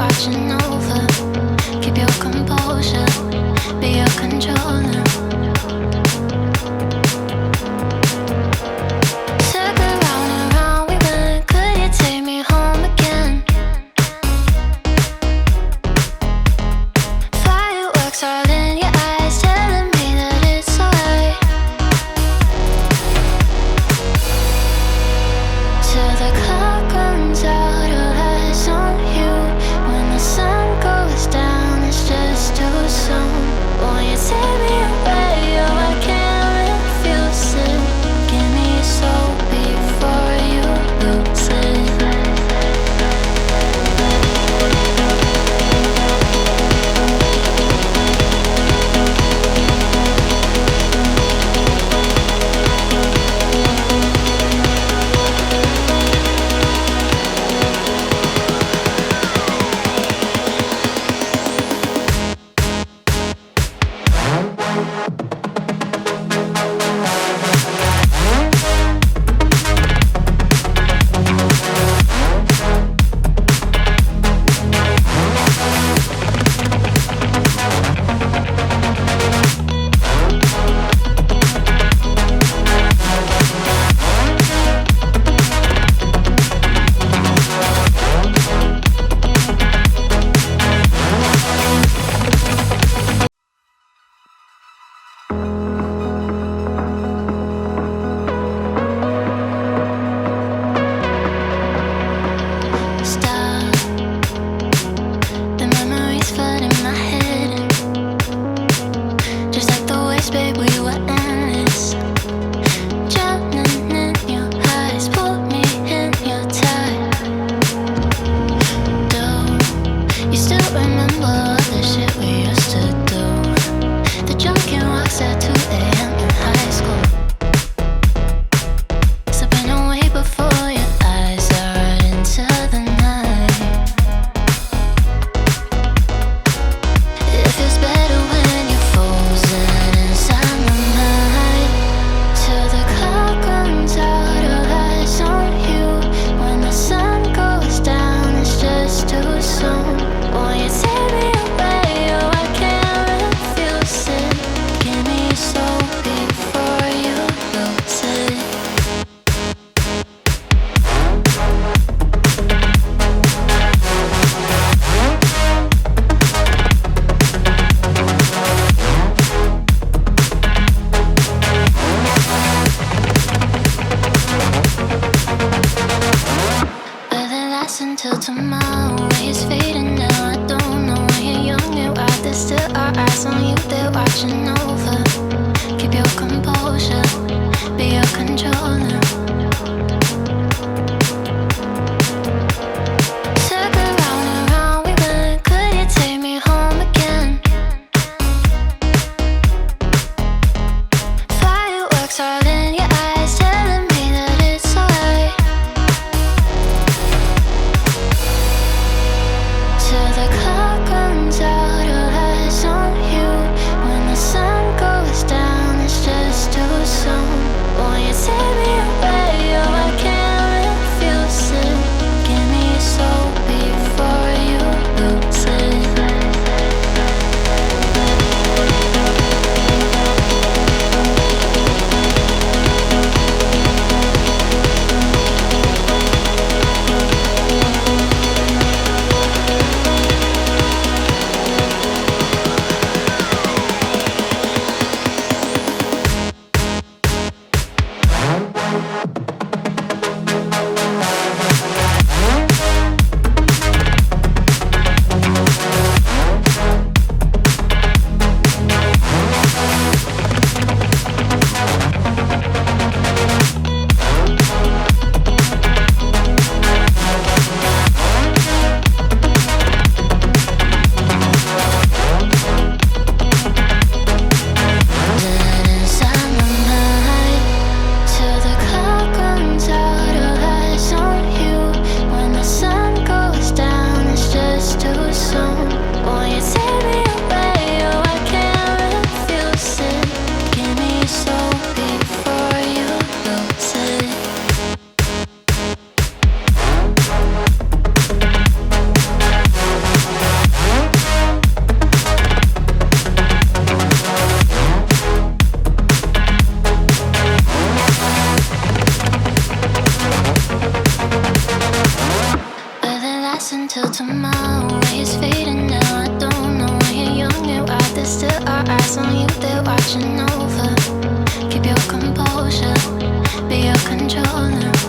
watching over. Keep your composure, be your controller. Circle round and round we went. Could you take me home again? Fireworks all in your eyes, telling me that it's alright. Till the clock runs out, all eyes on you. When the sun goes down, it's just too soon. Won't you take me away? Oh, I can't refuse it. Give me your soul before you lose it. Stop. The memories flood in my head. Just like the waves, babe, we were endless. Drowning in your eyes, pull me in your tide. Do you still remember all the shit we used to do? The drunken walks at 2 a.m. in high school. Slipping away before your eyes are into the night. It feels better when you're frozen inside my mind. Till the clock runs out, all eyes on you. When the sun goes down, it's just too soon. Won't you take me away? Oh, I can't refuse it. Give me your soul before you lose it. Will it last until tomorrow? It's fading now, I don't know. When you're young, you're out there, still our eyes on you, they're watching over. Keep your composure, be your controller. Circle round and round we went. Could you take me home again? Fireworks all in your eyes, telling me that it's alright. Till the clock runs out, all eyes on you. When the sun goes down, it's just too soon. Won't you take me my ways fading now. I don't know when you're young, you're out there, still our eyes on you, they're watching over. Keep your composure, be your controller.